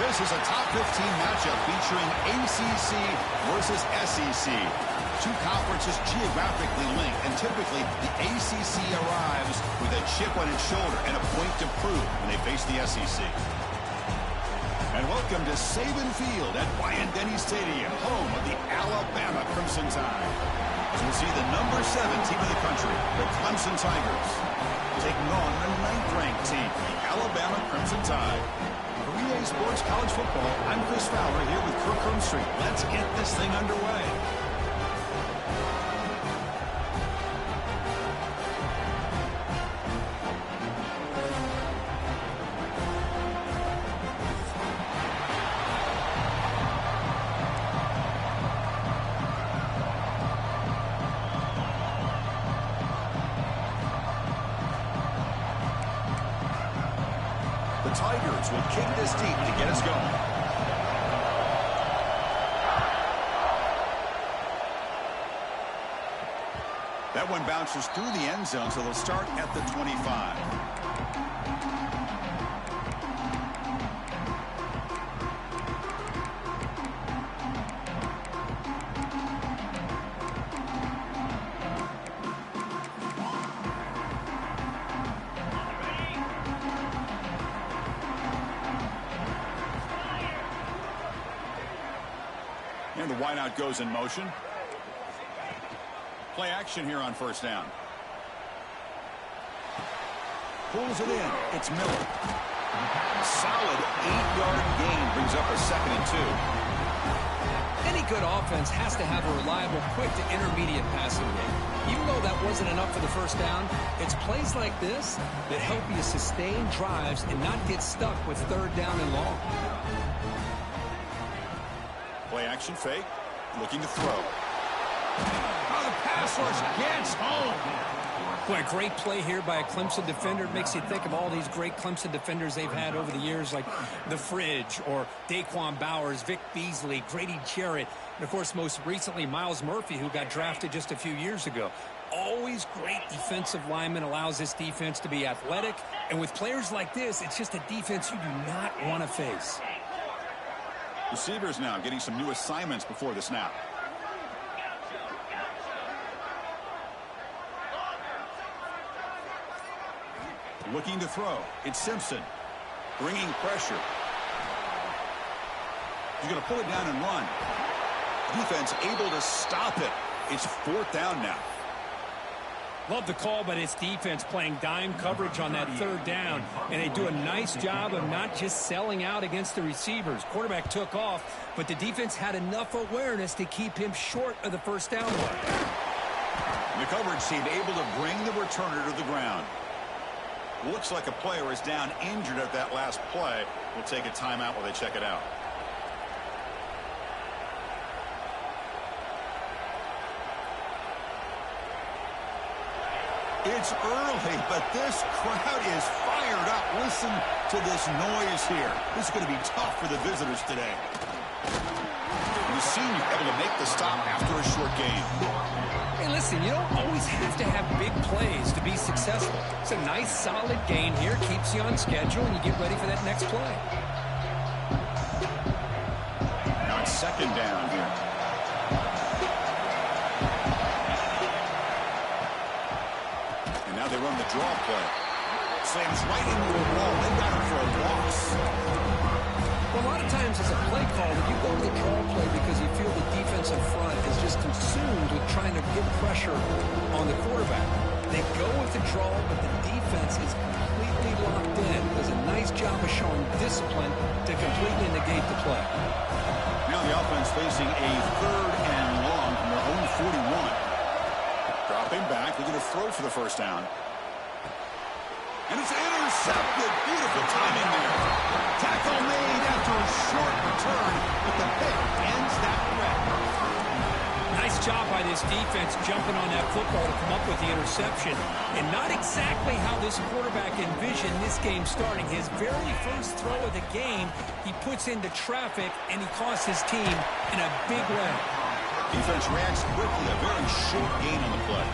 This is a top 15 matchup featuring ACC versus SEC. Two conferences geographically linked, and typically the ACC arrives with a chip on its shoulder and a point to prove when they face the SEC. And welcome to Saban Field at Bryant-Denny Stadium, home of the Alabama Crimson Tide. As we'll see the number 7 team in the country, the Clemson Tigers, taking on the 9th-ranked team, the Alabama Crimson Tide. For EA Sports College Football, I'm Chris Fowler here with Kirk Hermstreet. Let's get this thing underway. The Tigers will kick this deep to get us going. That one bounces through the end zone, so they'll start at the 25. And the wideout goes in motion. Play action here on first down. Pulls it in. It's Miller. Solid 8-yard gain brings up a 2nd and 2. Any good offense has to have a reliable, quick to intermediate passing game. Even though that wasn't enough for the first down, it's plays like this that help you sustain drives and not get stuck with 3rd down and long. Play action fake. Looking to throw. Oh, the pass rush gets home. Boy, a great play here by a Clemson defender. It makes you think of all these great Clemson defenders they've had over the years, like the Fridge or Daquan Bowers, Vic Beasley, Grady Jarrett, and, of course, most recently, Miles Murphy, who got drafted just a few years ago. Always great defensive lineman, allows this defense to be athletic. And with players like this, it's just a defense you do not want to face. Receivers now getting some new assignments before the snap. Looking to throw. It's Simpson. Bringing pressure. He's going to pull it down and run. Defense able to stop it. It's 4th down now. Love the call by this defense playing dime coverage on that 3rd down. And they do a nice job of not just selling out against the receivers. Quarterback took off, but the defense had enough awareness to keep him short of the 1st down line. The coverage seemed able to bring the returner to the ground. Looks like a player is down injured at that last play. We'll take a timeout while they check it out. It's early, but this crowd is fired up. Listen to this noise here. This is going to be tough for the visitors today. The senior able to make the stop after a short game. Hey, listen, you don't always have to have big plays to be successful. It's a nice, solid gain here. Keeps you on schedule, and you get ready for that next play. Now it's 2nd down here. Now they run the draw play. Slams right into a wall. They got him for a loss. Well, a lot of times as a play caller, you go to the draw play because you feel the defensive front is just consumed with trying to get pressure on the quarterback. They go with the draw, but the defense is completely locked in. Does a nice job of showing discipline to completely negate the play. Now the offense facing a 3rd and long from their own 41. Dropping back, looking to throw for the 1st down. And it's intercepted. Beautiful timing there. Tackle made after a short return, but the pick ends that threat. Nice job by this defense jumping on that football to come up with the interception. And not exactly how this quarterback envisioned this game starting. His very first throw of the game, he puts into traffic, and he costs his team in a big way. Defense reacts quickly, a very short gain on the play.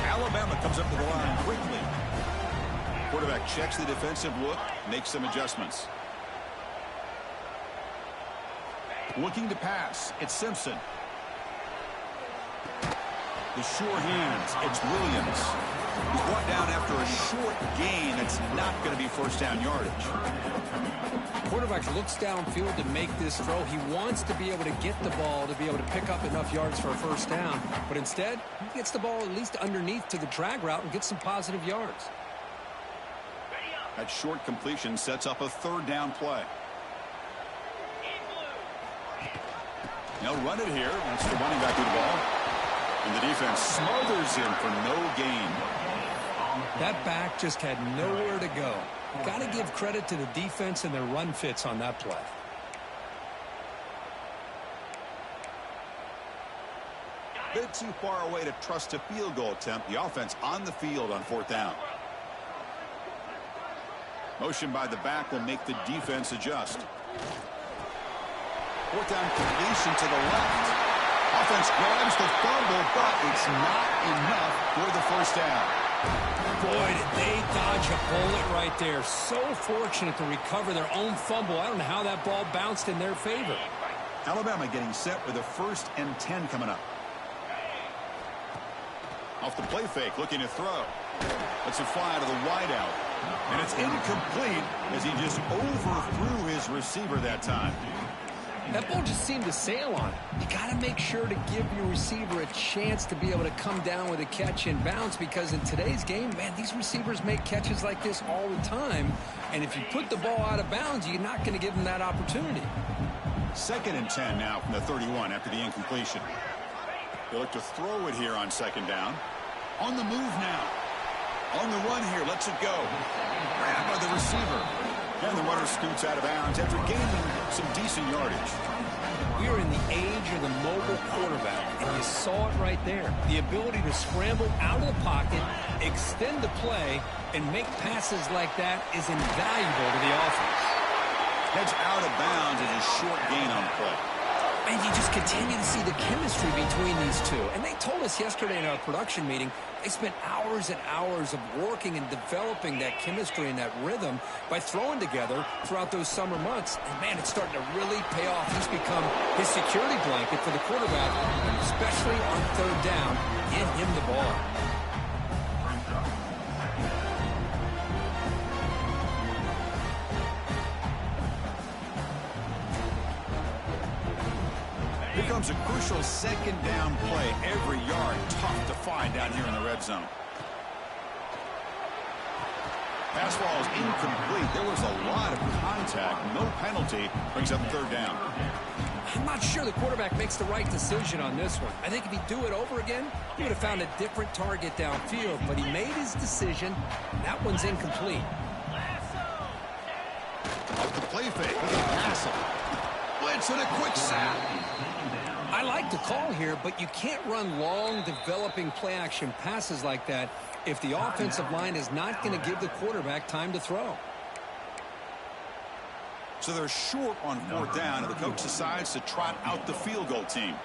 Alabama comes up to the line quickly. Quarterback checks the defensive look, makes some adjustments. Looking to pass. It's Simpson. The sure hands. It's Williams. He's brought down after a short gain. That's not going to be first down yardage. Quarterback looks downfield to make this throw. He wants to be able to get the ball to be able to pick up enough yards for a first down. But instead, he gets the ball at least underneath to the drag route and gets some positive yards. That short completion sets up a third down play. They'll run it here. That's the running back with the ball. And the defense smothers him for no gain. That back just had nowhere to go. Got to give credit to the defense and their run fits on that play. Bit too far away to trust a field goal attempt. The offense on the field on fourth down. Motion by the back will make the defense adjust. Fourth down completion to the left. Offense grabs the fumble, but it's not enough for the first down. Boy, did they dodge a bullet right there. So fortunate to recover their own fumble. I don't know how that ball bounced in their favor. Alabama getting set with a 1st and 10 coming up. Off the play fake, looking to throw. Let's it fly to the wideout. And it's incomplete as he just overthrew his receiver that time. That ball just seemed to sail on it. You got to make sure to give your receiver a chance to be able to come down with a catch and bounce, because in today's game, man, these receivers make catches like this all the time. And if you put the ball out of bounds, you're not going to give them that opportunity. 2nd and 10 now from the 31 after the incompletion. They look to throw it here on 2nd down. On the move now. On the run here. Lets it go. Grabbed by the receiver. And the runner scoots out of bounds after gaining some decent yardage. We are in the age of the mobile quarterback, and you saw it right there. The ability to scramble out of the pocket, extend the play, and make passes like that is invaluable to the offense. Heads out of bounds as a short gain on the play. And you just continue to see the chemistry between these two. And they told us yesterday in our production meeting, they spent hours and hours of working and developing that chemistry and that rhythm by throwing together throughout those summer months. And, man, it's starting to really pay off. He's become his security blanket for the quarterback, and especially on 3rd down, get him the ball. Here comes a crucial 2nd down play. Every yard tough to find down here in the red zone. Pass ball is incomplete. There was a lot of contact. No penalty. Brings up 3rd down. I'm not sure the quarterback makes the right decision on this one. I think if he'd do it over again, he would have found a different target downfield. But he made his decision. That one's incomplete. Off the play fake. Look at the pass. Blitz and a quick sack. I like the call here, but you can't run long, developing play-action passes like that if the offensive line is not going to give the quarterback time to throw. So they're short on 4th down, and the coach decides to trot out the field goal team.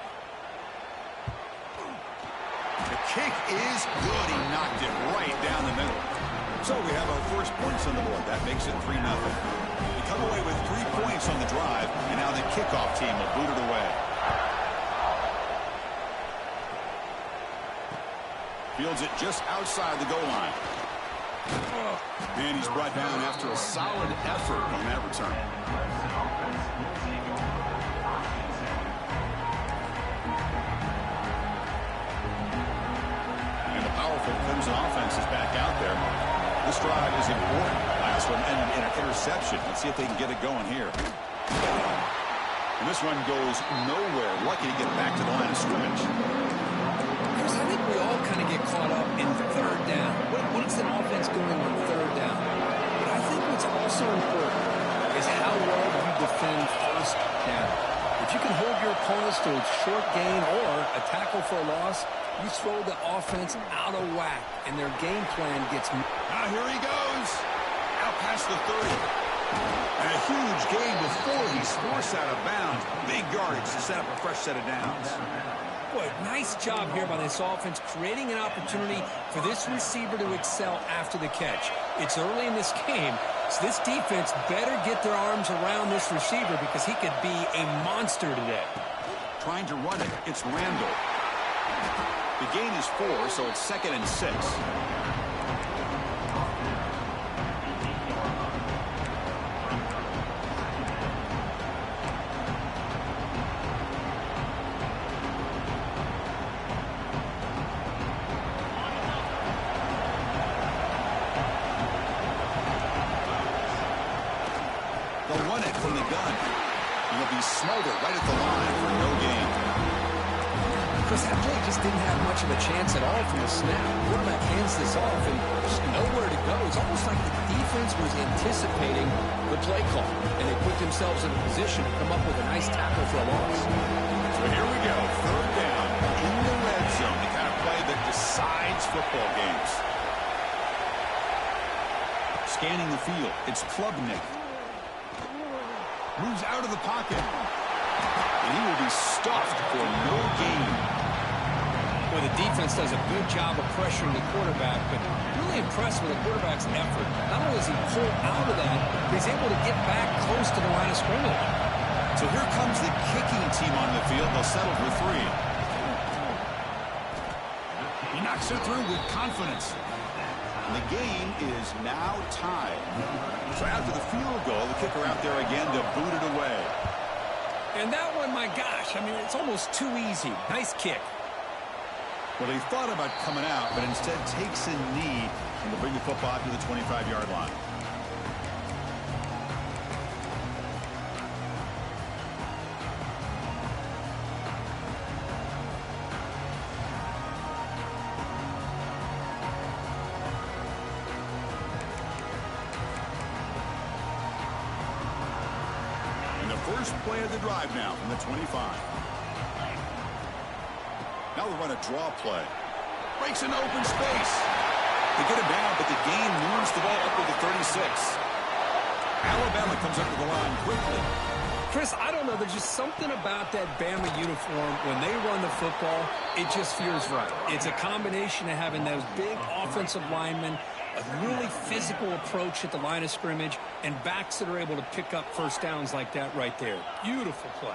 The kick is good. He knocked it right down the middle. So we have our first points on the board. That makes it 3-0. We come away with 3 points on the drive, and now the kickoff team will boot it away. Fields it just outside the goal line. And he's brought down after a solid effort on that return. And the powerful Clemson offense is back out there. This drive is important. Last one ended in an interception. Let's see if they can get it going here. And this one goes nowhere. Lucky to get back to the line of scrimmage. Chris, I think we all kind of get caught up in 3rd down. What is an offense doing on 3rd down? But I think what's also important is how well you defend 1st down. If you can hold your opponents to a short gain or a tackle for a loss, you throw the offense out of whack, and their game plan gets... Now here he goes. Out past the 30. And a huge gain before he's forced out of bounds. Big yardage to set up a fresh set of downs. Boy, nice job here by this offense, creating an opportunity for this receiver to excel after the catch. It's early in this game, So this defense better get their arms around this receiver because he could be a monster today. Trying to run it, it's Randall. The gain is 4, so it's 2nd and 6. They'll run it from the gun. And he'll be smothered right at the line for no gain. Chris, that play just didn't have much of a chance at all from the snap. Quarterback hands this off and just nowhere to go. It's almost like the defense was anticipating the play call, and they put themselves in a position to come up with a nice tackle for a loss. So here we go, 3rd down in the red zone, the kind of play that decides football games. Scanning the field, it's Klubnik. Moves out of the pocket. And he will be stuffed for no gain. Well, the defense does a good job of pressuring the quarterback, but really impressed with the quarterback's effort. Not only does he pull out of that, but he's able to get back close to the line of scrimmage. So here comes the kicking team on the field. They'll settle for 3. He knocks it through with confidence. And the game is now tied. So after the field goal, the kicker out there again to boot it away. And that one, my gosh, I mean, it's almost too easy. Nice kick. Well, he thought about coming out, but instead takes a knee and will bring the football to the 25-yard line. First play of the drive now from the 25. Now we run a draw play. Breaks into open space. They get him down, but the gain moves the ball up to the 36. Alabama comes up to the line quickly. Chris, I don't know. There's just something about that Bama uniform. When they run the football, it just feels right. It's a combination of having those big offensive linemen, a really physical approach at the line of scrimmage, and backs that are able to pick up first downs like that right there. Beautiful play.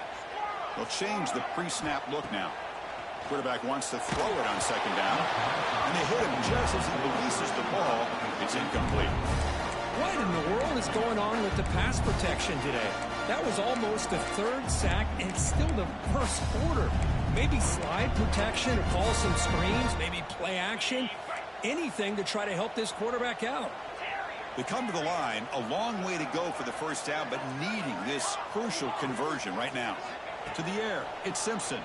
They'll change the pre-snap look now. Quarterback wants to throw it on 2nd down, and they hit him just as he releases the ball. It's incomplete. What in the world is going on with the pass protection today? That was almost the 3rd sack, and it's still the 1st quarter. Maybe slide protection or call some screens, maybe play action. Anything to try to help this quarterback out. They come to the line, a long way to go for the 1st down, but needing this crucial conversion right now. To the air, it's Simpson.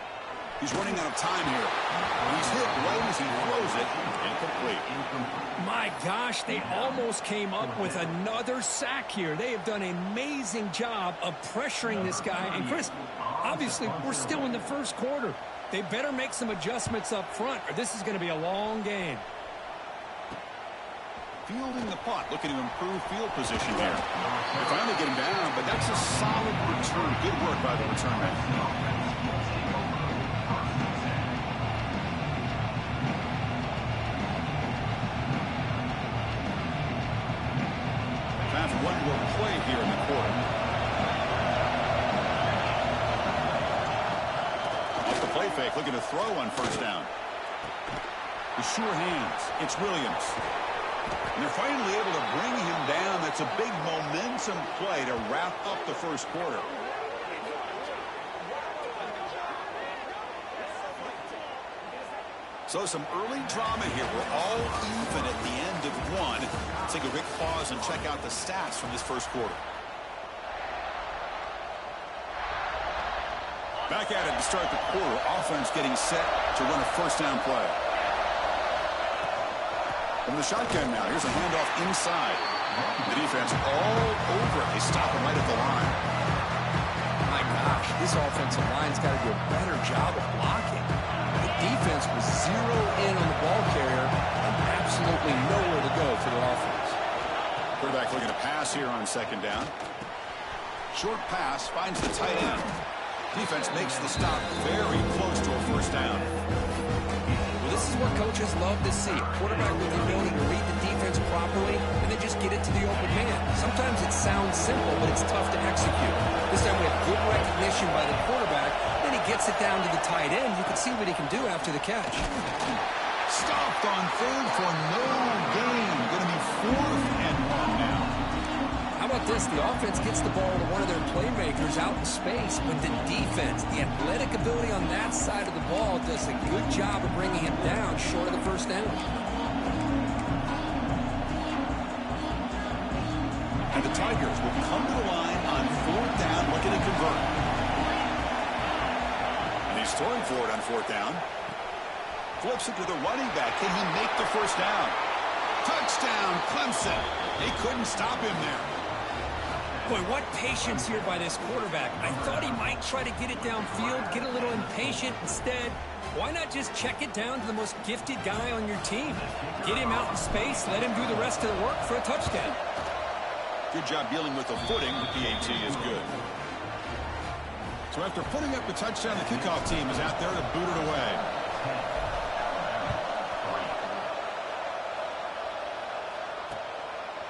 He's running out of time here. He's hit right as he throws it. Incomplete. My gosh, they almost came up with another sack here. They have done an amazing job of pressuring this guy. And Chris, obviously, we're still in the 1st quarter. They better make some adjustments up front, or this is going to be a long game. Fielding the punt, looking to improve field position here. They finally get him down, but that's a solid return. Good work by the return man. Time for one more play here in the quarter. Off the play fake, looking to throw on 1st down. The sure hands, it's Williams. And they're finally able to bring him down. That's a big momentum play to wrap up the 1st quarter. So some early drama here. We're all even at the end of 1. Let's take a quick pause and check out the stats from this 1st quarter. Back at it to start the quarter. Offense getting set to run a 1st down play. From the shotgun now, here's a handoff inside. The defense all over it. They stop him right at the line. My gosh, this offensive line's got to do a better job of blocking. The defense was zeroed in on the ball carrier and absolutely nowhere to go for their offense. Quarterback looking to pass here on 2nd down. Short pass finds the tight end. Defense makes the stop very close to a 1st down. Well, This is what coaches love to see. A quarterback with the ability to read the defense properly and then just get it to the open man. Sometimes it sounds simple, but it's tough to execute. This time we have good recognition by the quarterback. Then he gets it down to the tight end. You can see what he can do after the catch. Stopped on third for no gain. Going to be 4th and 1 now. How about this? The offense gets the ball to one of their playmakers out in space, but the defense, the athletic ability on that side of the ball does a good job of bringing him down short of the first down. And the Tigers will come to the line on 4th down, looking to convert. And he's throwing for it on 4th down. Flips it to the running back. Can he make the first down? Touchdown, Clemson. They couldn't stop him there. Boy, what patience here by this quarterback. I thought he might try to get it downfield, get a little impatient. Instead, why not just check it down to the most gifted guy on your team? Get him out in space, let him do the rest of the work for a touchdown. Good job dealing with the footing. The PAT is good. So after putting up the touchdown, the kickoff team is out there to boot it away.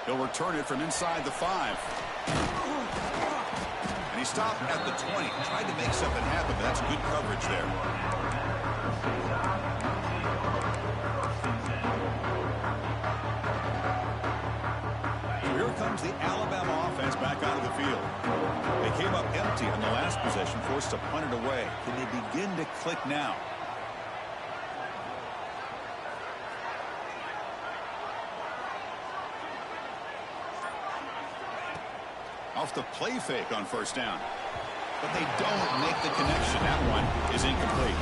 He'll return it from inside the 5. And he stopped at the 20. Tried to make something happen, but that's good coverage there. So here comes the Alabama offense back out of the field. They came up empty on the last possession, forced to punt it away. Can they begin to click now? Off the play fake on first down. But they don't make the connection. That one is incomplete.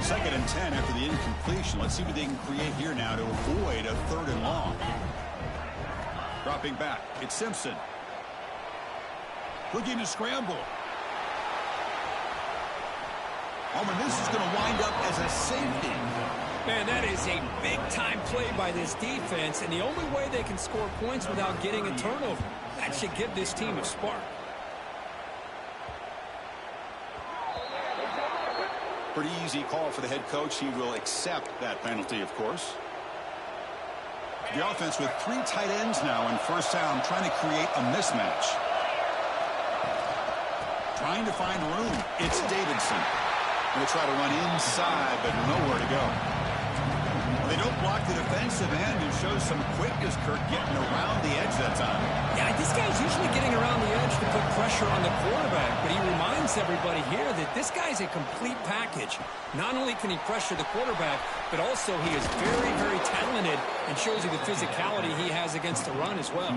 Second and 10 after the incompletion. Let's see what they can create here now to avoid a 3rd and long. Dropping back. It's Simpson. Looking to scramble. Oh, and this is going to wind up as a safety. Man, that is a big-time play by this defense, and the only way they can score points without getting a turnover. That should give this team a spark. Pretty easy call for the head coach. He will accept that penalty, of course. The offense with 3 tight ends now on first down, trying to create a mismatch. Trying to find room. It's Davidson. Going to try to run inside, but nowhere to go. They don't block the defensive end and show some quickness, Kirk, getting around the edge that time. Yeah, this guy's usually getting around the edge to put pressure on the quarterback, but he reminds everybody here that this guy's a complete package. Not only can he pressure the quarterback, but also he is very, very talented and shows you the physicality he has against the run as well.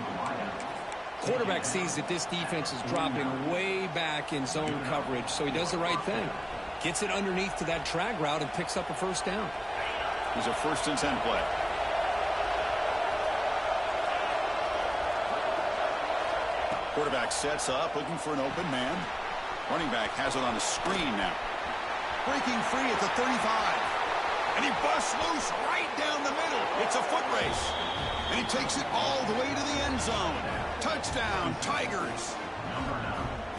Quarterback sees that this defense is dropping way back in zone coverage, so he does the right thing. Gets it underneath to that drag route and picks up a first down. Here's a 1st and 10 play. Quarterback sets up, looking for an open man. Running back has it on the screen now. Breaking free at the 35. And he busts loose right down the middle. It's a foot race. And he takes it all the way to the end zone. Touchdown, Tigers.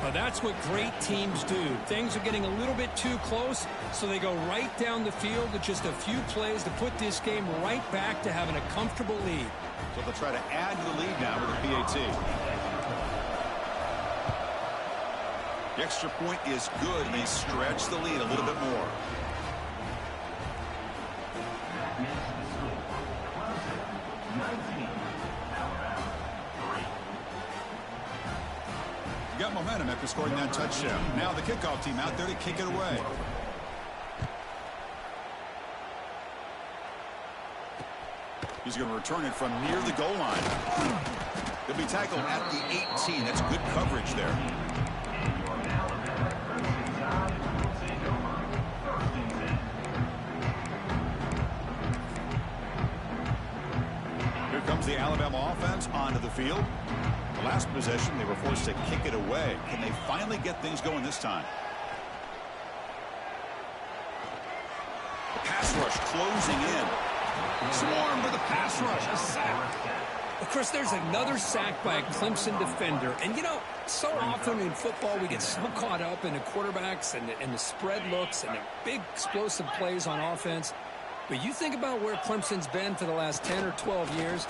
Well, that's what great teams do. Things are getting a little bit too close, so they go right down the field with just a few plays to put this game right back to having a comfortable lead. So they'll try to add to the lead now with a PAT. The extra point is good. They stretch the lead a little bit more. Got momentum after scoring that touchdown. Now the kickoff team out there to kick it away. He's going to return it from near the goal line. He'll be tackled at the 18. That's good coverage there. Here comes the Alabama offense onto the field. The last possession, they were forced to kick it away. Can they finally get things going this time? The pass rush closing in. Swarm with a pass rush, a sack. Of course, there's another sack by a Clemson defender. And, you know, so often in football we get so caught up in the quarterbacks and the spread looks and the big explosive plays on offense. But you think about where Clemson's been for the last 10 or 12 years,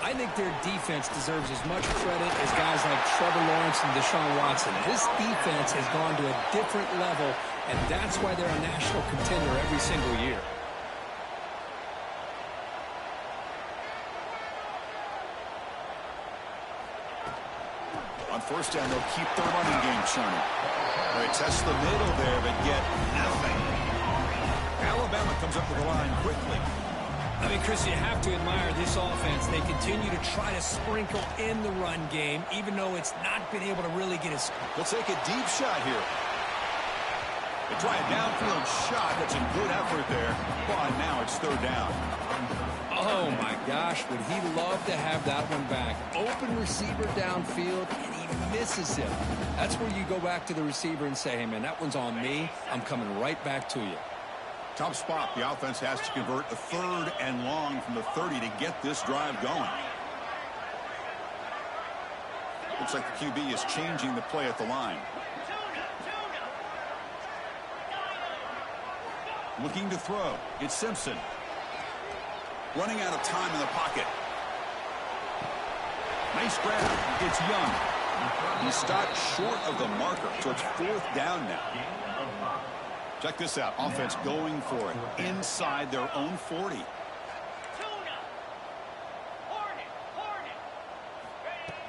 I think their defense deserves as much credit as guys like Trevor Lawrence and Deshaun Watson. This defense has gone to a different level, and that's why they're a national contender every single year. On first down, they'll keep the running game churning. They test the middle there, but get nothing. Alabama comes up with the line quickly. I mean, Chris, you have to admire this offense. They continue to try to sprinkle in the run game, even though it's not been able to really get his... They'll take a deep shot here. They try a downfield shot. That's a good effort there. But now it's third down. Oh, my gosh, would he love to have that one back. Open receiver downfield, and he misses him. That's where you go back to the receiver and say, hey, man, that one's on me. I'm coming right back to you. Tough spot. The offense has to convert a third and long from the 30 to get this drive going. Looks like the QB is changing the play at the line. Looking to throw. It's Simpson. Running out of time in the pocket. Nice grab. It's Young. He stopped short of the marker, so it's fourth down now. Check this out. Offense going for it inside their own 40.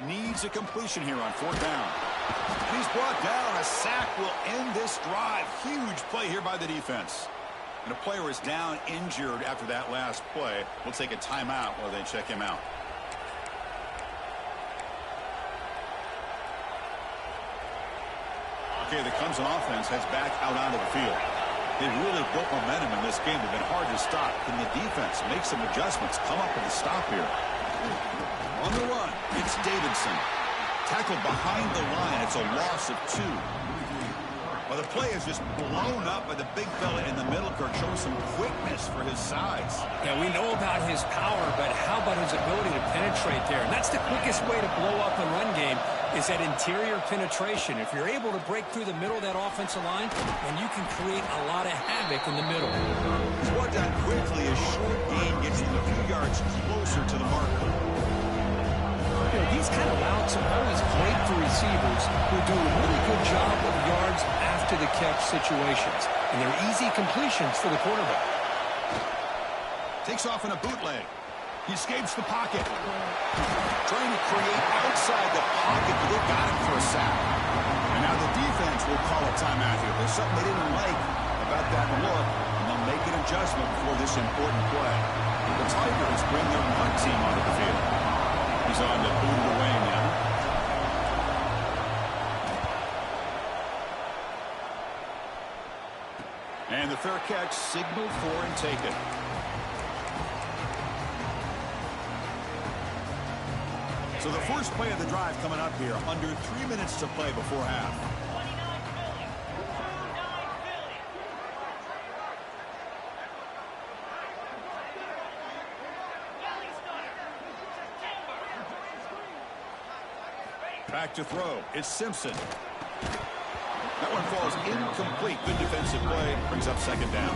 Needs a completion here on fourth down. And he's brought down. A sack will end this drive. Huge play here by the defense. And a player is down injured after that last play. We'll take a timeout while they check him out. Okay, the Clemson offense heads back out onto the field. They've really built momentum in this game. They've been hard to stop. Can the defense make some adjustments? Come up with a stop here. On the run, it's Davidson. Tackled behind the line. It's a loss of 2. Well, the play is just blown up by the big fella in the middle. Kirk showing some quickness for his size. Yeah, we know about his power, but how about his ability to penetrate there? And that's the quickest way to blow up a run game is that interior penetration. If you're able to break through the middle of that offensive line, then you can create a lot of havoc in the middle. He's brought down quickly. A short gain gets him a few yards closer to the marker. You know, these kind of routes are always great for receivers who do a really good job of yards after the catch situations. And they're easy completions for the quarterback. Takes off in a bootleg. He escapes the pocket. Trying to create outside the pocket, but they got him for a sack. And now the defense will call a timeout here. There's something they didn't like about that look, and they'll make an adjustment for this important play. The Tigers bring their punt team onto the field. He's on to boot it away now. And the fair catch signaled for and taken. So the first play of the drive coming up here. Under 3 minutes to play before half. Back to throw. It's Simpson. That one falls incomplete. Good defensive play. Brings up second down.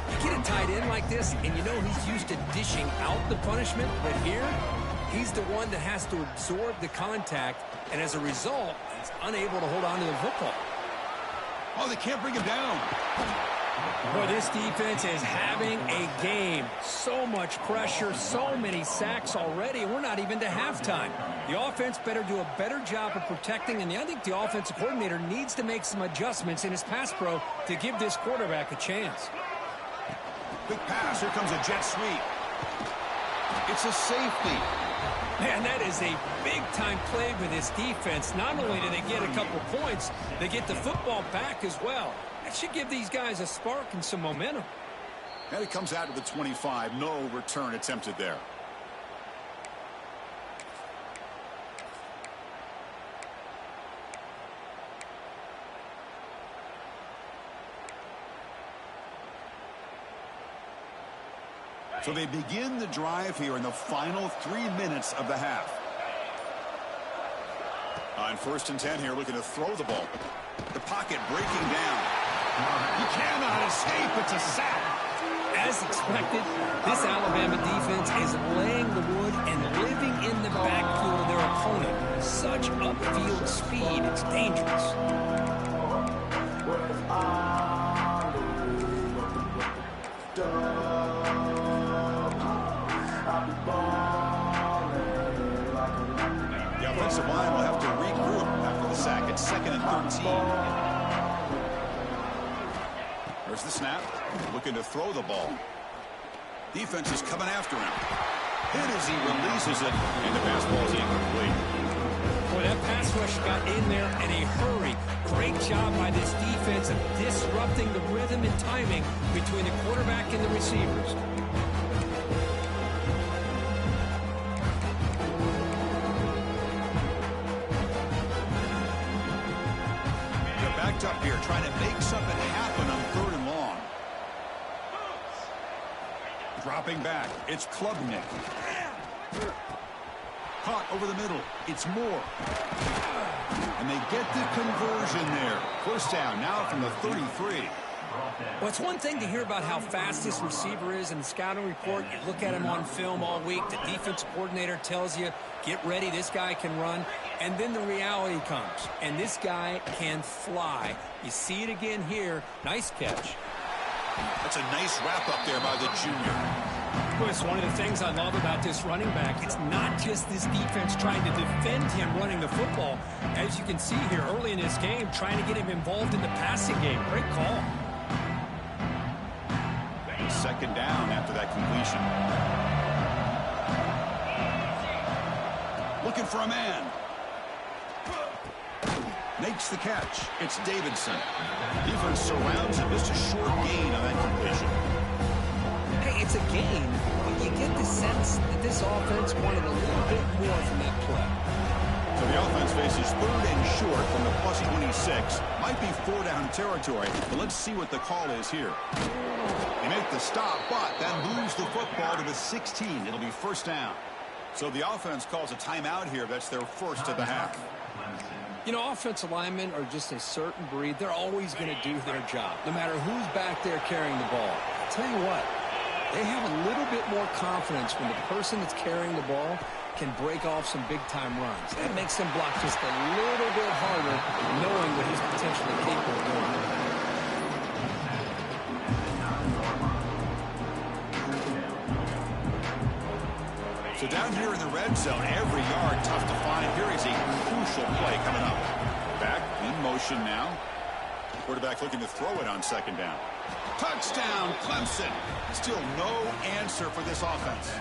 You get a tight end like this, and you know he's used to dishing out the punishment, but here, he's the one that has to absorb the contact, and as a result, he's unable to hold on to the football. Oh, they can't bring him down. Boy, this defense is having a game. So much pressure, so many sacks already, and we're not even to halftime. The offense better do a better job of protecting, and I think the offensive coordinator needs to make some adjustments in his pass pro to give this quarterback a chance. Big pass. Here comes a jet sweep. It's a safety. Man, that is a big-time play for this defense. Not only do they get a couple points, they get the football back as well. That should give these guys a spark and some momentum. And it comes out to the 25. No return attempted there. So they begin the drive here in the final 3 minutes of the half. On 1st and 10 here, looking to throw the ball. The pocket breaking down. He cannot escape. It's a sack. As expected, this Alabama defense is laying the wood and living in the backfield of their opponent. Such upfield speed, it's dangerous. The offensive line will have to regroup after the sack. It's 2nd and 13. There's the snap. Looking to throw the ball. Defense is coming after him. Hit as he releases it, and the pass ball is incomplete. Boy, that pass rush got in there in a hurry. Great job by this defense of disrupting the rhythm and timing between the quarterback and the receivers. They're backed up here, trying to make something happen on 3rd and long. Dropping back, it's Klubnik. Caught over the middle, it's Moore. And they get the conversion there. 1st down now from the 33. Well, it's one thing to hear about how fast this receiver is in the scouting report. You look at him on film all week. The defensive coordinator tells you, get ready, this guy can run. And then the reality comes, and this guy can fly. You see it again here. Nice catch. That's a nice wrap up there by the junior. Well, it's one of the things I love about this running back. It's not just this defense trying to defend him running the football. As you can see here early in this game, trying to get him involved in the passing game. Great call. 2nd down after that completion. Looking for a man. Makes the catch. It's Davidson. Defense surrounds him. Just a short gain on that completion. Hey, it's a gain, but you get the sense that this offense wanted a little bit more from that play. So the offense faces 3rd and short from the plus 26. Might be 4-down territory, but let's see what the call is here. They make the stop, but then moves the football to the 16. It'll be 1st down. So the offense calls a timeout here. That's their 1st of the half. You know, offensive linemen are just a certain breed. They're always going to do their job, no matter who's back there carrying the ball. I'll tell you what, they have a little bit more confidence when the person that's carrying the ball can break off some big-time runs. That makes them block just a little bit harder, knowing what he's potentially capable of doing. So down here in the red zone, every yard tough to find. Here is a crucial play coming up. Back in motion now. Quarterback looking to throw it on 2nd down. Touchdown, Clemson. Still no answer for this offense.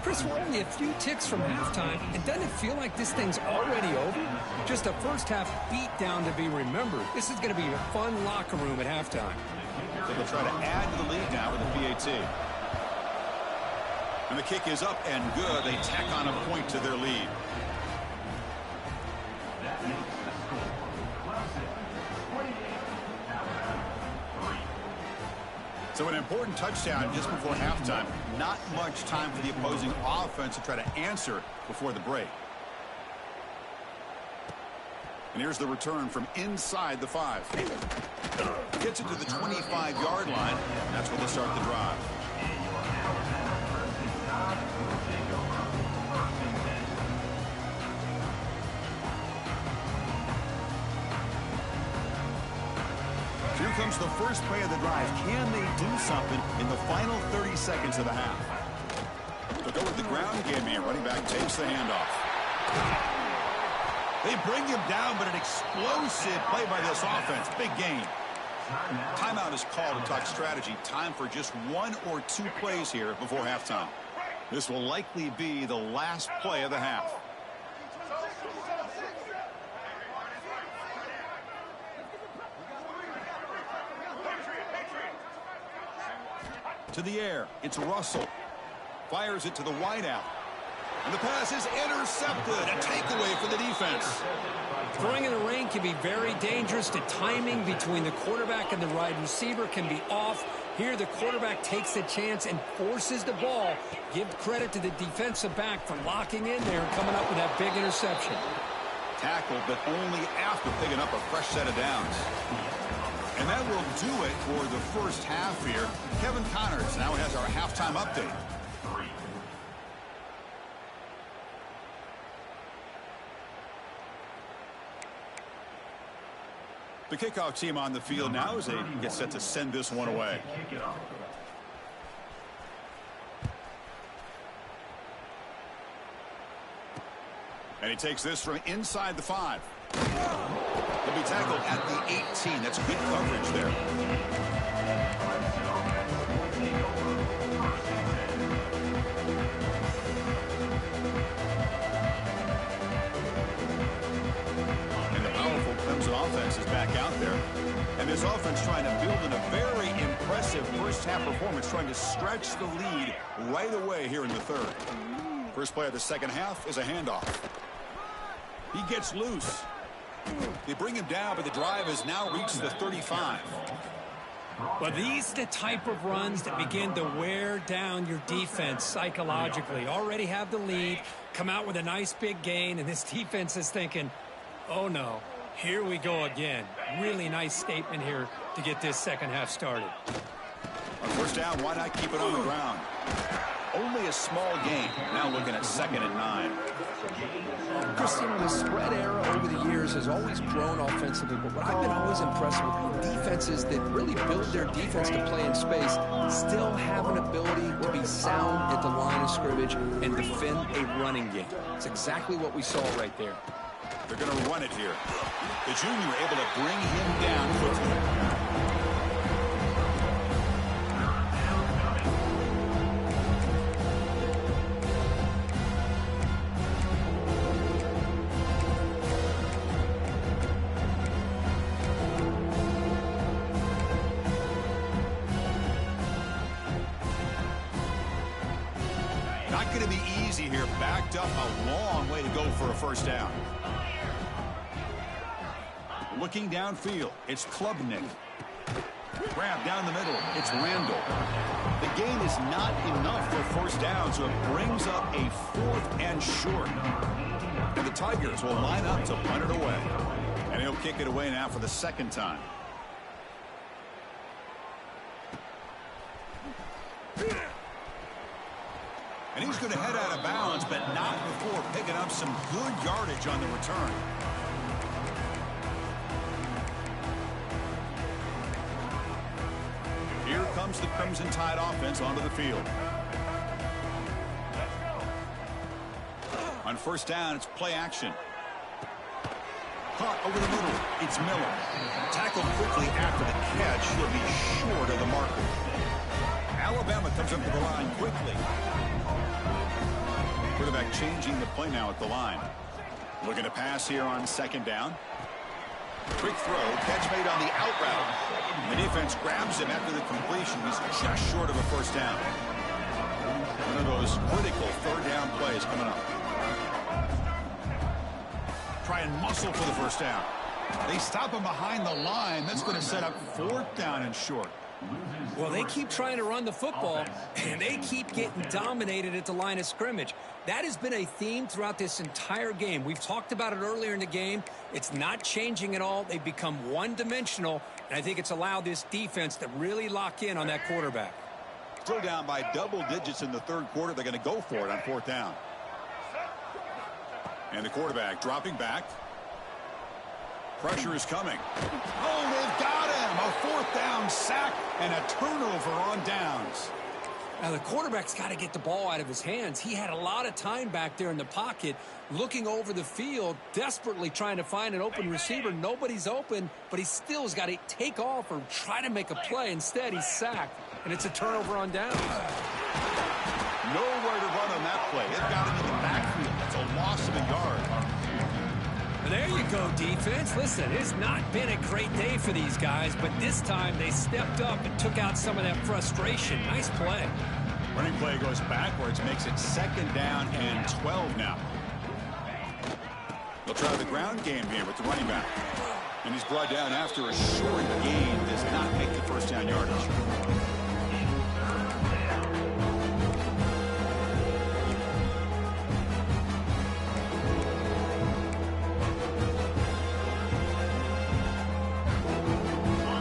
Chris, we're only a few ticks from halftime, and doesn't it feel like this thing's already over? Just a first-half beatdown to be remembered. This is going to be a fun locker room at halftime. So they'll try to add to the lead now with the PAT. And the kick is up and good. They tack on a point to their lead. So an important touchdown just before halftime. Not much time for the opposing offense to try to answer before the break. And here's the return from inside the 5. Gets it to the 25-yard line. That's where they start the drive. Here comes the first play of the drive. Can they do something in the final 30 seconds of the half? They'll go with the ground game here. Running back takes the handoff. They bring him down, but an explosive play by this offense. Big gain. Timeout is called to talk strategy. Time for just 1 or 2 plays here before halftime. This will likely be the last play of the half. To the air, it's Russell. Fires it to the wideout. And the pass is intercepted. A takeaway for the defense. Throwing in the rain can be very dangerous. The timing between the quarterback and the wide receiver can be off. Here, the quarterback takes a chance and forces the ball. Give credit to the defensive back for locking in there and coming up with that big interception. Tackled, but only after picking up a fresh set of downs. And that will do it for the first half here. Kevin Connors now has our halftime update. The kickoff team on the field now as they get set to send this one away. And he takes this from inside the 5. He'll be tackled at the 18. That's good coverage there. And the powerful Clemson offense is back out there. And this offense trying to build in a very impressive first half performance, trying to stretch the lead right away here in the third. First play of the second half is a handoff. He gets loose. They bring him down, but the drive has now reached the 35. Well, these are the type of runs that begin to wear down your defense psychologically. Already have the lead, come out with a nice big gain, and this defense is thinking, oh no, here we go again. Really nice statement here to get this second half started. On first down, why not keep it on the ground? Only a small gain. Now looking at 2nd and 9. Christian, the spread era over the years has always grown offensively, but what I've been always impressed with defenses that really build their defense to play in space still have an ability to be sound at the line of scrimmage and defend a running game. It's exactly what we saw right there. They're going to run it here. The junior able to bring him down quickly. Not going to be easy here. Backed up a long way to go for a first down. Looking downfield, it's Klubnik. Grab down the middle, it's Randall. The gain is not enough for first down, so it brings up a 4th and short. And the Tigers will line up to punt it away. And he'll kick it away now for the second time. And he's going to head out of bounds, but not before picking up some good yardage on the return. Here comes the Crimson Tide offense onto the field. On first down, it's play action. Caught over the middle. It's Miller. Tackled quickly after the catch. He'll be short of the marker. Alabama comes up to the line quickly. Quarterback changing the play now at the line. Looking to pass here on second down. Quick throw, catch made on the out route. The defense grabs him after the completion. He's just short of a first down. One of those critical third down plays coming up. Try and muscle for the first down. They stop him behind the line. That's going to set up 4th down and short. Well, they keep trying to run the football, and they keep getting dominated at the line of scrimmage. That has been a theme throughout this entire game. We've talked about it earlier in the game. It's not changing at all. They've become one-dimensional, and I think it's allowed this defense to really lock in on that quarterback. Still down by double digits in the third quarter. They're going to go for it on 4th down. And the quarterback dropping back. Pressure is coming. Oh, they've got him. A 4th down sack and a turnover on downs. Now, the quarterback's got to get the ball out of his hands. He had a lot of time back there in the pocket, looking over the field, desperately trying to find an open receiver. Nobody's open, but he still has got to take off or try to make a play. Instead, he's sacked, and it's a turnover on downs. Nowhere to run on that play. It got him in the backfield. That's a loss of a yard. There you go, defense. Listen, it's not been a great day for these guys, but this time they stepped up and took out some of that frustration. Nice play. Running play goes backwards, makes it 2nd down and 12 now. They'll try the ground game here with the running back. And he's brought down after a short gain. Does not make the first down yardage.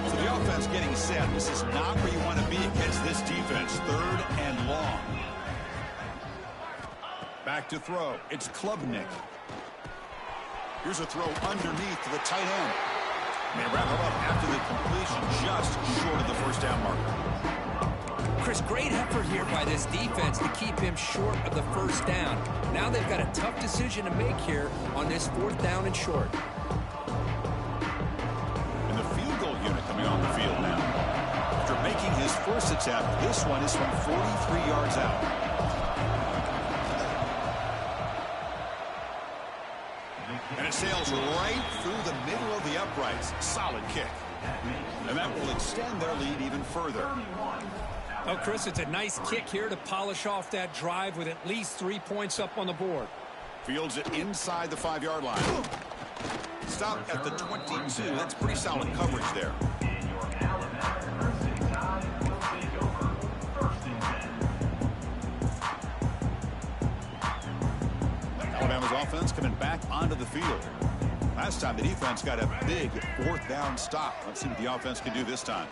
So the offense getting set. This is not where you want to be against this defense. 3rd and long. Back to throw. It's Klubnik. Here's a throw underneath to the tight end. They wrap him up after the completion, just short of the first down marker. Chris, great effort here by this defense to keep him short of the first down. Now they've got a tough decision to make here on this 4th down and short. And the field goal unit coming on the field now. After making his first attempt, this one is from 43 yards out. And it sails right through the middle of the uprights. Solid kick. And that will extend their lead even further. Oh, Chris, it's a nice kick here to polish off that drive with at least 3 points up on the board. Fields it inside the 5-yard line. Stop at the 22. That's pretty solid coverage there. Alabama's offense coming back onto the field. Last time the defense got a big 4th down stop. Let's see what the offense can do this time.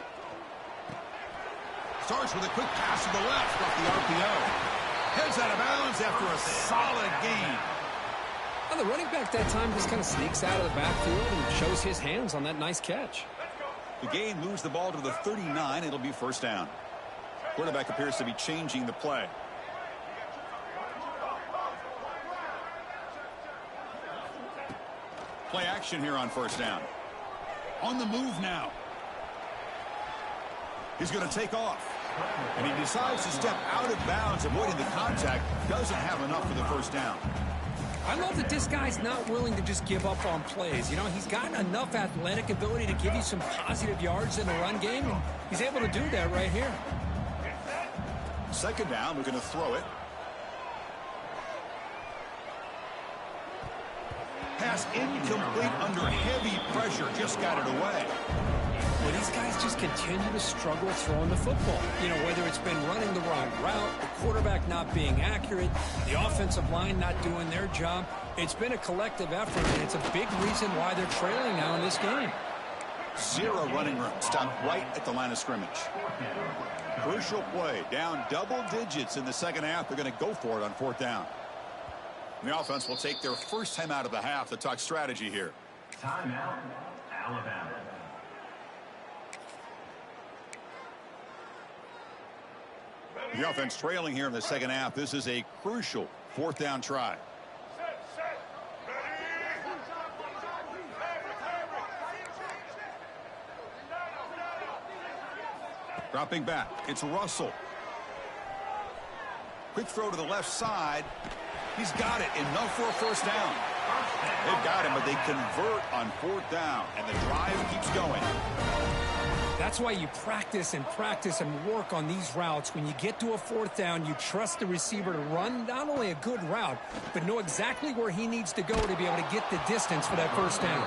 Starts with a quick pass to the left off the RPO. Heads out of bounds after a solid gain. Well, the running back that time just kind of sneaks out of the backfield and shows his hands on that nice catch. The gain moves the ball to the 39. It'll be first down. Quarterback appears to be changing the play. Play action here on first down. On the move now. He's going to take off. And he decides to step out of bounds, avoiding the contact. Doesn't have enough for the first down. I love that this guy's not willing to just give up on plays. You know, he's got enough athletic ability to give you some positive yards in the run game, and he's able to do that right here. Second down, we're going to throw it. Pass incomplete under heavy pressure. Just got it away. Well, these guys just continue to struggle throwing the football. You know, whether it's been running the wrong route, the quarterback not being accurate, the offensive line not doing their job. It's been a collective effort, and it's a big reason why they're trailing now in this game. 0 running room. Stopped right at the line of scrimmage. Crucial play. Down double digits in the second half. They're going to go for it on 4th down. The offense will take their first time out of the half to talk strategy here. Timeout, Alabama. The offense trailing here in the second half. This is a crucial 4th down try. Dropping back. It's Russell. Quick throw to the left side. He's got it. Enough for a first down. They've got him, but they convert on 4th down, and the drive keeps going. That's why you practice and work on these routes. When you get to a 4th down, you trust the receiver to run not only a good route, but know exactly where he needs to go to be able to get the distance for that first down.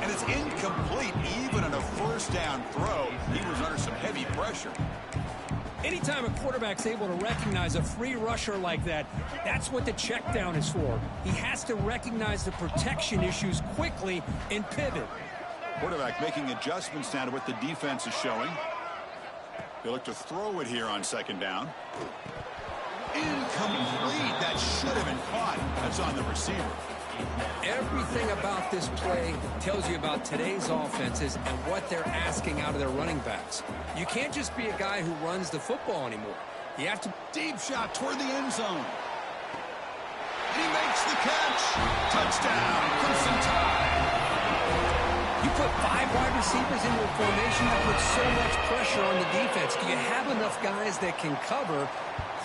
And it's incomplete. Even on a first down throw, he was under some heavy pressure. Anytime a quarterback's able to recognize a free rusher like that, that's what the check down is for. He has to recognize the protection issues quickly and pivot. Quarterback making adjustments now to what the defense is showing. They look to throw it here on second down. Incomplete. That should have been caught. That's on the receiver. Everything about this play tells you about today's offenses and what they're asking out of their running backs. You can't just be a guy who runs the football anymore. You have to... Deep shot toward the end zone. He makes the catch. Touchdown, Crimson Tide. You put 5 wide receivers into a formation that puts so much pressure on the defense. Do you have enough guys that can cover?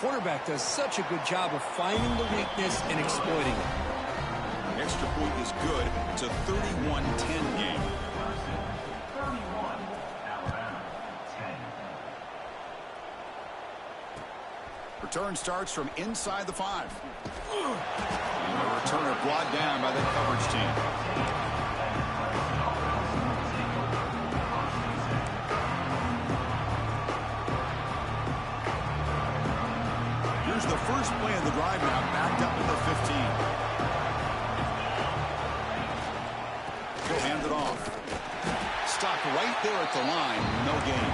Quarterback does such a good job of finding the weakness and exploiting it. The extra point is good. It's a 31-10 game. Return starts from inside the 5. The returner brought down by the coverage team. 15. He'll hand it off. Stopped right there at the line. No gain.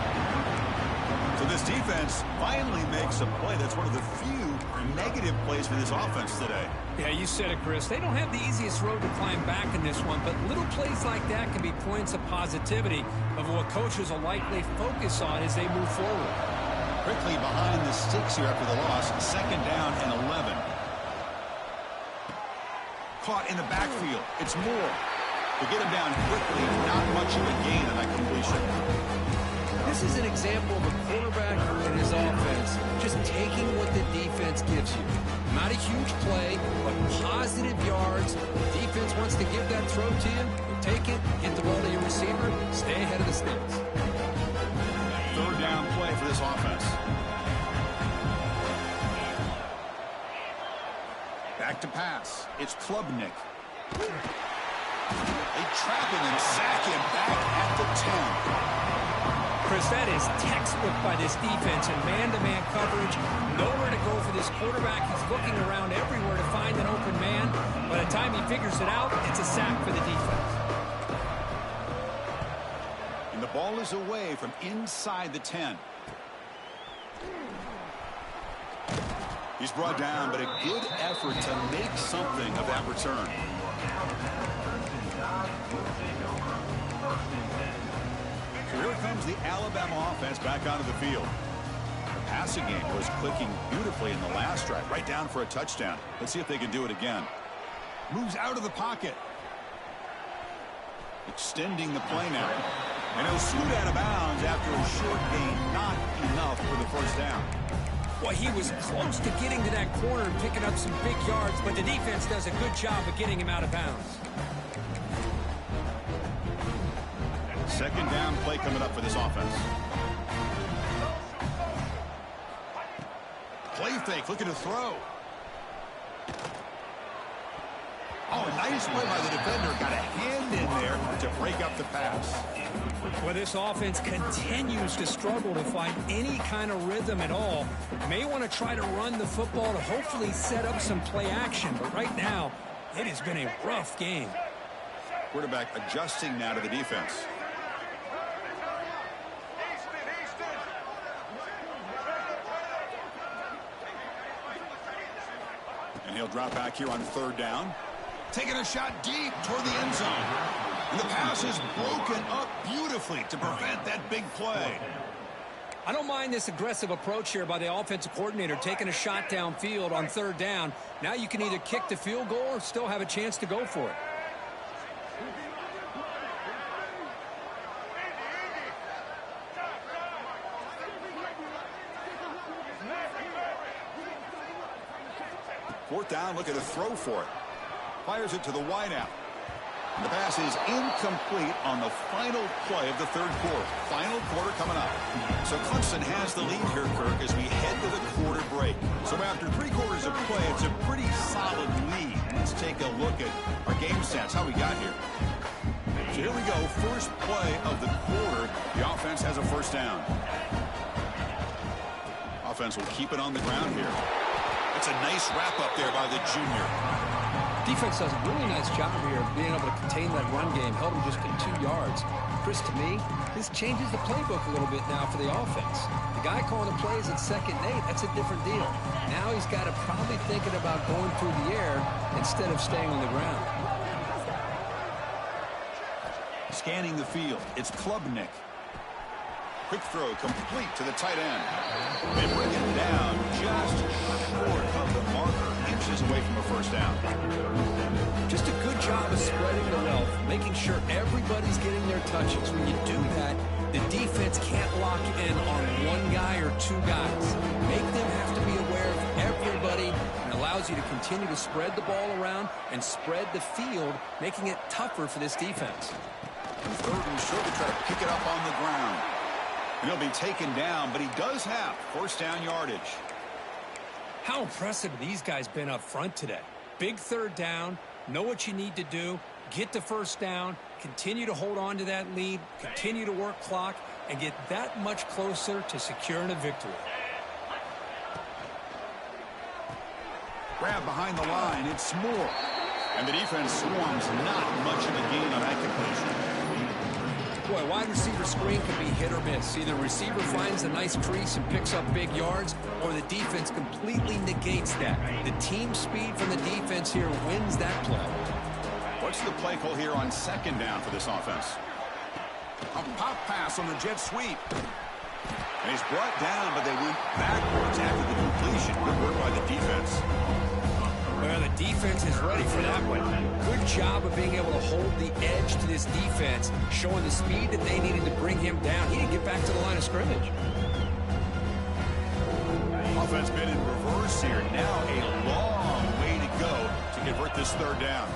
So this defense finally makes a play. That's one of the few negative plays for this offense today. Yeah, you said it, Chris. They don't have the easiest road to climb back in this one, but little plays like that can be points of positivity of what coaches will likely focus on as they move forward. Quickly behind the sticks here after the loss. 2nd down and 11. Caught in the backfield. It's Moore. To get him down quickly, not much of a gain on that completion. This is an example of a quarterback and his offense just taking what the defense gives you. Not a huge play, but positive yards. The defense wants to give that throw to you. You take it, get the ball to your receiver, stay ahead of the sticks. 3rd down play for this offense. Back to pass. It's Klubnik. They trap him and sack him back at the 10. Chris, that is textbook by this defense in man-to-man coverage. Nowhere to go for this quarterback. He's looking around everywhere to find an open man. By the time he figures it out, it's a sack for the defense. And the ball is away from inside the 10. He's brought down, but a good effort to make something of that return. So here comes the Alabama offense back onto the field. The passing game was clicking beautifully in the last drive, right down for a touchdown. Let's see if they can do it again. Moves out of the pocket. Extending the play now. And he'll scoot out of bounds after a short gain. Not enough for the 1st down. Well, he was close to getting to that corner and picking up some big yards, but the defense does a good job of getting him out of bounds. 2nd down play coming up for this offense. Play fake, looking to throw. Oh, nice play by the defender. Got a hand in there to break up the pass. Well, this offense continues to struggle to find any kind of rhythm at all. May want to try to run the football to hopefully set up some play action, but right now, it has been a rough game. Quarterback adjusting now to the defense. And he'll drop back here on 3rd down. Taking a shot deep toward the end zone. And the pass is broken up beautifully to prevent that big play. I don't mind this aggressive approach here by the offensive coordinator, taking a shot downfield on 3rd down. Now you can either kick the field goal or still have a chance to go for it. Fourth down, looking to throw for it. Fires it to the wideout. The pass is incomplete on the final play of the 3rd quarter. Final quarter coming up. So Clemson has the lead here, Kirk, as we head to the quarter break. So after 3 quarters of play, it's a pretty solid lead. Let's take a look at our game stats, how we got here. So here we go, first play of the quarter. The offense has a 1st down. Offense will keep it on the ground here. That's a nice wrap up there by the junior. Defense does a really nice job here of being able to contain that run game, held him just to 2 yards. Chris, to me, this changes the playbook a little bit now for the offense. The guy calling the plays at 2nd and 8, that's a different deal. Now he's got to probably thinking about going through the air instead of staying on the ground. Scanning the field, it's Klubnik. Quick throw complete to the tight end. They bring it down just short of the marker, inches away from a 1st down. Just a good job of spreading the wealth, making sure everybody's getting their touches. When you do that, the defense can't lock in on 1 guy or 2 guys. Make them have to be aware of everybody, and allows you to continue to spread the ball around and spread the field, making it tougher for this defense. 3rd and short to try to pick it up on the ground. And he'll be taken down, but he does have 1st down yardage. How impressive have these guys been up front today? Big 3rd down, know what you need to do, get the 1st down, continue to hold on to that lead, continue to work clock, and get that much closer to securing a victory. Grab behind the line. It's Moore. And the defense swarms. Not much of a gain on that completion. Boy, wide receiver screen can be hit or miss. Either receiver finds a nice crease and picks up big yards, or the defense completely negates that. The team speed from the defense here wins that play. What's the play call here on second down for this offense? A pop pass on the jet sweep. And he's brought down, but they went backwards after the completion. Good work by the defense. Well, the defense is ready for that one. Good job of being able to hold the edge to this defense, showing the speed that they needed to bring him down. He didn't get back to the line of scrimmage. Offense been in reverse here. Now a long way to go to convert this third down.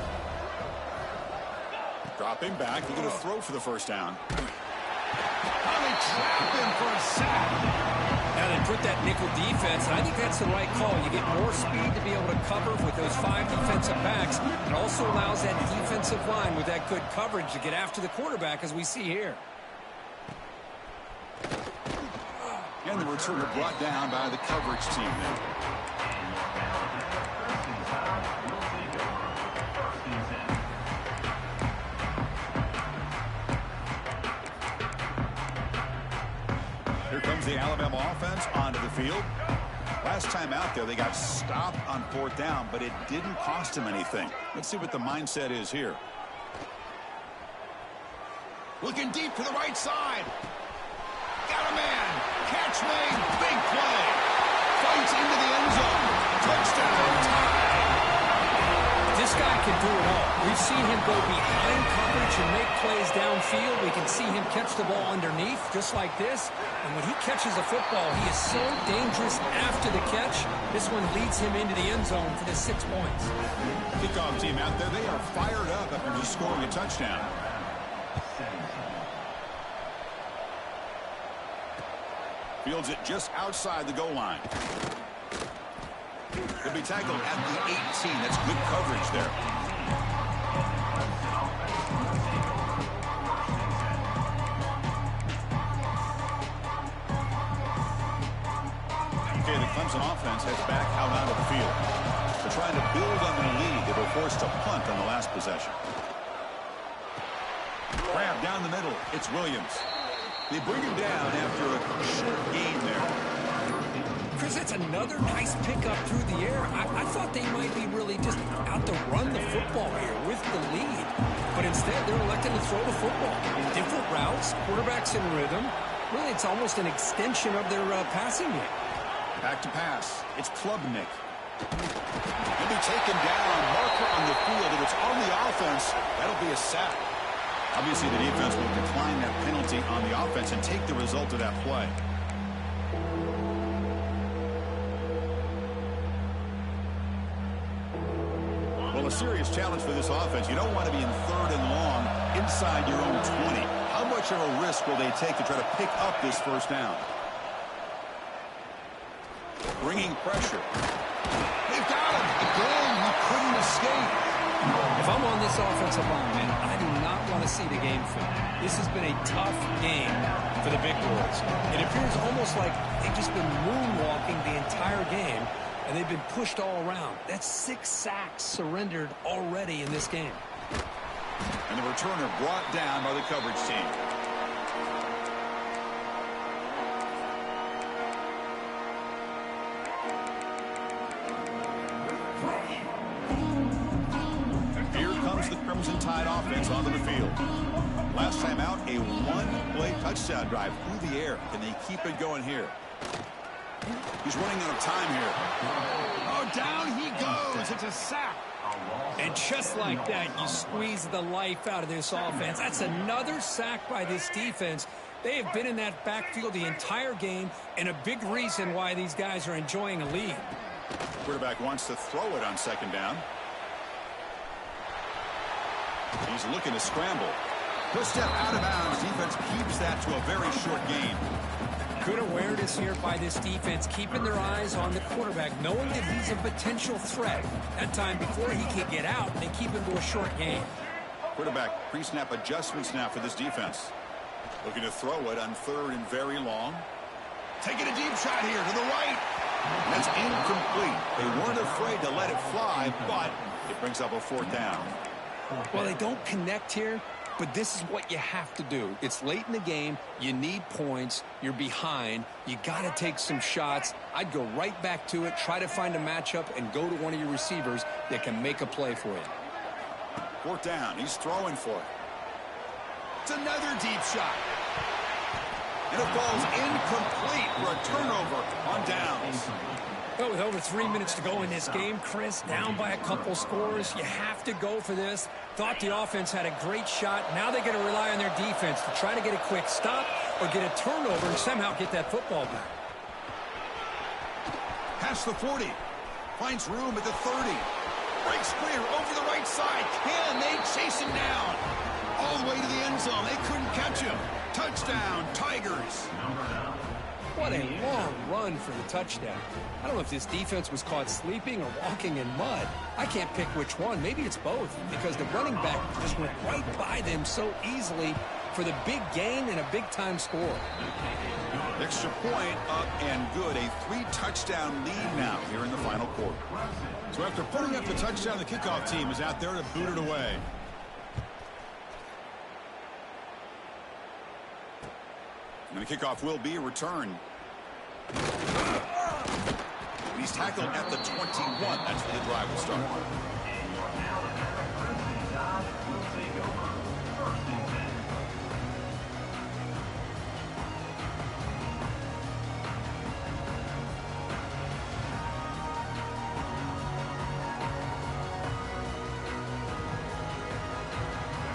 Dropping back. He's going to throw for the first down. How they trap him for a sack. Now they put that nickel defense, and I think that's the right call. You get more speed to be able to cover with those 5 defensive backs. It also allows that defensive line with that good coverage to get after the quarterback, as we see here. And the returner brought down by the coverage team there. Here comes the Alabama offense onto the field. Last time out there, they got stopped on fourth down, but it didn't cost them anything. Let's see what the mindset is here. Looking deep to the right side. Got a man. Catch made. Big play. Fights into the end zone. Touchdown. Tie. This guy can do it all. We've seen him go behind coverage and make plays downfield. We can see him catch the ball underneath, just like this. And when he catches a football, he is so dangerous after the catch. This one leads him into the end zone for the 6 points. Kickoff team out there, they are fired up after just scoring a touchdown. Fields it just outside the goal line. He'll be tackled at the 18. That's good coverage there. Okay, the Clemson offense heads back out onto the field. They're trying to build on the lead. They were forced to punt on the last possession. Grab down the middle. It's Williams. They bring him down after a short gain there. Chris, that's another nice pickup through the air. I thought they might be really just out to run the football here with the lead. But instead, they're electing to throw the football. Different routes, quarterbacks in rhythm. Really, it's almost an extension of their passing game. Back to pass. It's Klubnik. He'll be taken down. Marker on the field. If it's on the offense, that'll be a sack. Obviously, the defense will decline that penalty on the offense and take the result of that play. Well, a serious challenge for this offense. You don't want to be in third and long inside your own 20. How much of a risk will they take to try to pick up this first down? Bringing pressure. They've got him. Again, he couldn't escape. If I'm on this offensive line, man, I do not want to see the game film. This has been a tough game for the big boys. It appears almost like they've just been moonwalking the entire game, and they've been pushed all around. That's 6 sacks surrendered already in this game. And the returner brought down by the coverage team. Crimson Tide offense onto the field. Last time out, a one-play touchdown drive through the air. Can they keep it going here? He's running out of time here. Oh, down he goes. It's a sack. And just like that, you squeeze the life out of this offense. That's another sack by this defense. They have been in that backfield the entire game, and a big reason why these guys are enjoying a lead. Quarterback wants to throw it on second down. He's looking to scramble. He'll step out of bounds. Defense keeps that to a very short gain. Good awareness here by this defense, keeping their eyes on the quarterback, knowing that he's a potential threat. That time before he can get out, they keep him to a short gain. Quarterback pre-snap adjustments now for this defense. Looking to throw it on third and very long. Taking a deep shot here to the right. That's incomplete. They weren't afraid to let it fly, but it brings up a 4th down. Well, they don't connect here, but this is what you have to do. It's late in the game. You need points. You're behind. You got to take some shots. I'd go right back to it, try to find a matchup, and go to one of your receivers that can make a play for you. 4th down. He's throwing for it. It's another deep shot. And it falls incomplete for a turnover on downs. Well, with over 3 minutes to go in this game, Chris, down by a couple scores, you have to go for this. Thought the offense had a great shot. Now they got to rely on their defense to try to get a quick stop or get a turnover and somehow get that football back. Past the 40. Finds room at the 30. Breaks clear over the right side. Can they chase him down? All the way to the end zone. They couldn't catch him. Touchdown, Tigers. What a long run for the touchdown. I don't know if this defense was caught sleeping or walking in mud. I can't pick which one. Maybe it's both, because the running back just went right by them so easily for the big gain and a big-time score. Extra point up and good. A 3-touchdown lead now here in the final quarter. So after putting up the touchdown, the kickoff team is out there to boot it away. And the kickoff will be a return. He's tackled at the 21. That's where the drive will start.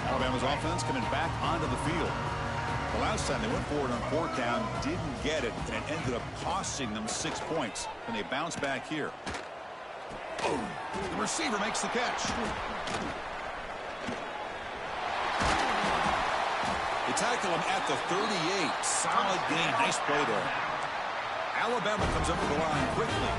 Alabama's offense coming back onto the field. The last time they went forward on 4th down, didn't get it, and it ended up costing them 6 points. And they bounce back here. Oh, the receiver makes the catch. They tackle him at the 38. Solid gain. Nice play there. Alabama comes up with the line quickly.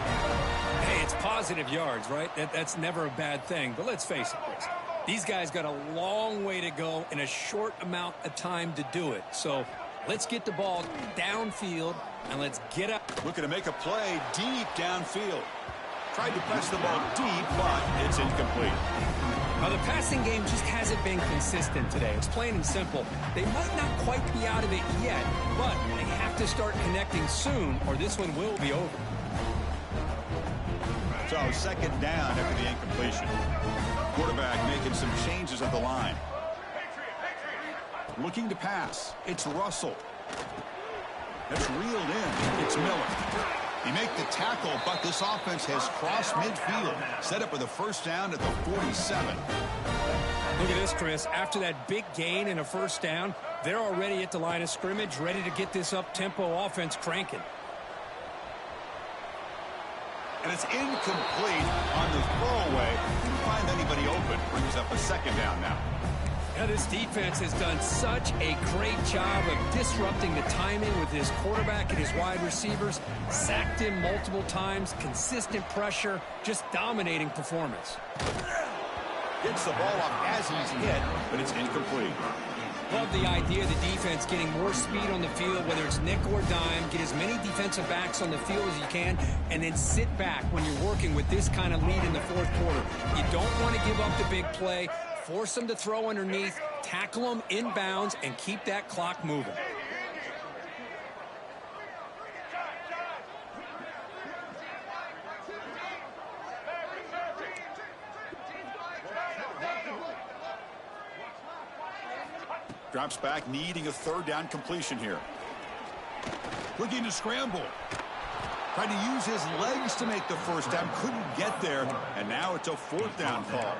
Hey, it's positive yards, right? That's never a bad thing. But let's face it, Chris. These guys got a long way to go in a short amount of time to do it. So let's get the ball downfield and let's get up. Looking to make a play deep downfield. Tried to press the ball deep, but it's incomplete. Now, the passing game just hasn't been consistent today. It's plain and simple. They might not quite be out of it yet, but they have to start connecting soon or this one will be over. So 2nd down after the incompletion. Quarterback making some changes at the line. Looking to pass. It's Russell. That's reeled in. It's Miller. He make the tackle, but this offense has crossed midfield. Set up with a 1st down at the 47. Look at this, Chris. After that big gain and a 1st down, they're already at the line of scrimmage, ready to get this up-tempo offense cranking. And it's incomplete on the throwaway. Couldn't find anybody open. Brings up a 2nd down now. Now, this defense has done such a great job of disrupting the timing with his quarterback and his wide receivers. Sacked him multiple times. Consistent pressure. Just dominating performance. Gets the ball up as he's hit, but it's incomplete. Love the idea of the defense getting more speed on the field, whether it's nickel or dime. Get as many defensive backs on the field as you can, and then sit back when you're working with this kind of lead in the 4th quarter. You don't want to give up the big play. Force them to throw underneath, tackle them inbounds, and keep that clock moving. Drops back, needing a 3rd down completion here. Looking to scramble. Tried to use his legs to make the 1st down. Couldn't get there, and now it's a 4th down call.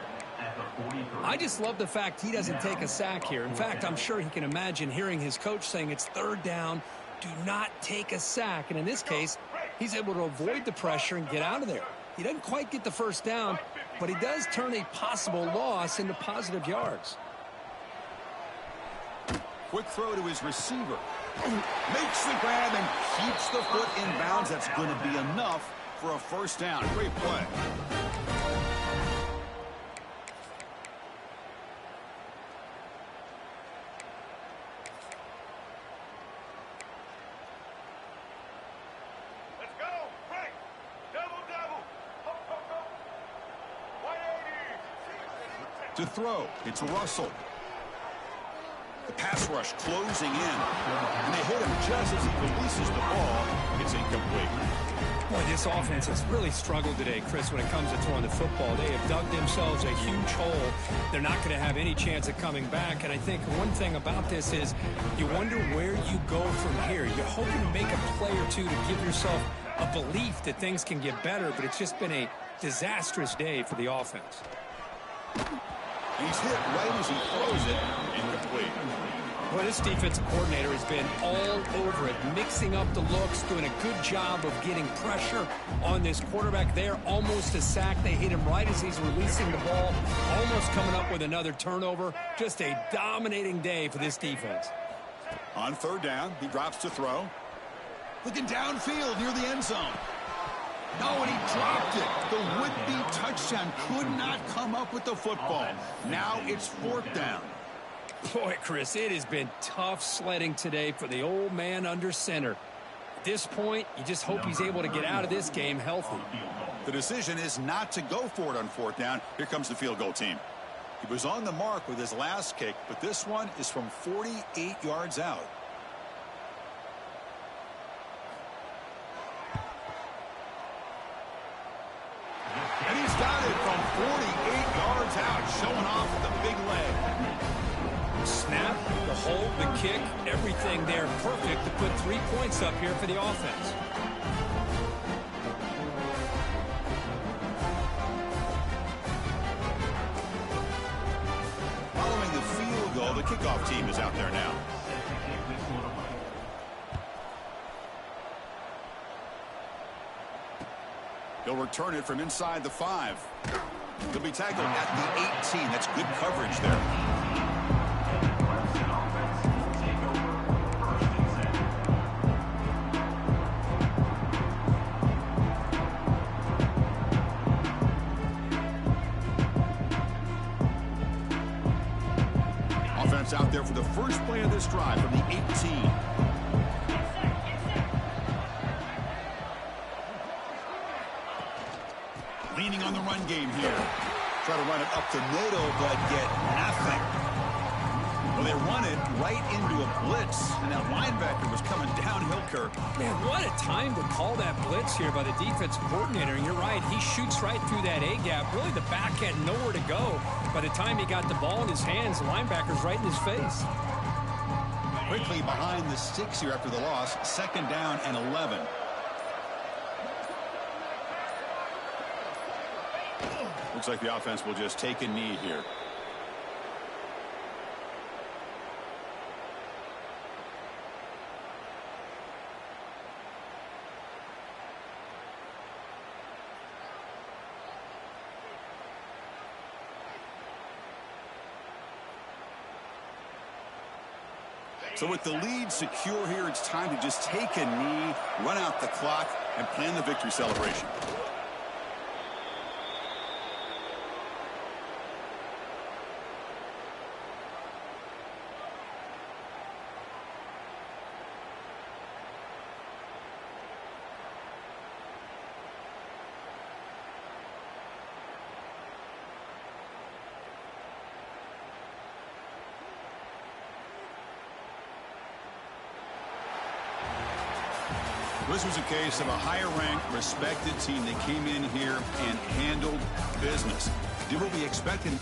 I just love the fact he doesn't take a sack here. In fact, I'm sure he can imagine hearing his coach saying it's 3rd down, do not take a sack. And in this case, he's able to avoid the pressure and get out of there. He doesn't quite get the 1st down, but he does turn a possible loss into positive yards. Quick throw to his receiver. Makes the grab and keeps the foot in bounds. That's going to be enough for a 1st down. Great play. To throw, it's Russell. The pass rush closing in. And they hit him just as he releases the ball. It's incomplete. Boy, this offense has really struggled today, Chris, when it comes to throwing the football. They have dug themselves a huge hole. They're not going to have any chance of coming back. And I think one thing about this is you wonder where you go from here. You're hoping to make a play or two to give yourself a belief that things can get better, but it's just been a disastrous day for the offense. He's hit right as he throws it. Incomplete. Well, this defensive coordinator has been all over it, mixing up the looks, doing a good job of getting pressure on this quarterback there. Almost a sack. They hit him right as he's releasing the ball, almost coming up with another turnover. Just a dominating day for this defense. On third down, he drops to throw. Looking downfield near the end zone. No, and he dropped it. The would-be touchdown could not come up with the football. Now it's fourth down. Boy, Chris, it has been tough sledding today for the old man under center. At this point, you just hope he's able to get out of this game healthy. The decision is not to go for it on fourth down. Here comes the field goal team. He was on the mark with his last kick, but this one is from 48 yards out. And he's got it from 48 yards out, showing off the big leg. Snap, the hold, the kick, everything there perfect to put 3 points up here for the offense. Following the field goal, the kickoff team is out there now. He'll return it from inside the 5. He'll be tackled at the 18. That's good coverage there. Offense out there for the first play of this drive from the 18. Leaning on the run game here. Try to run it up the middle, but get nothing. Well, they run it right into a blitz, and that linebacker was coming downhill, Kirk. Man, what a time to call that blitz here by the defensive coordinator. And you're right, he shoots right through that A-gap. Really, the back had nowhere to go. By the time he got the ball in his hands, the linebacker's right in his face. Quickly behind the 6 here after the loss. Second down and 11. Looks like the offense will just take a knee here. So with the lead secure here, it's time to just take a knee, run out the clock, and plan the victory celebration. This was a case of a higher-ranked, respected team that came in here and handled business. Did what we expected.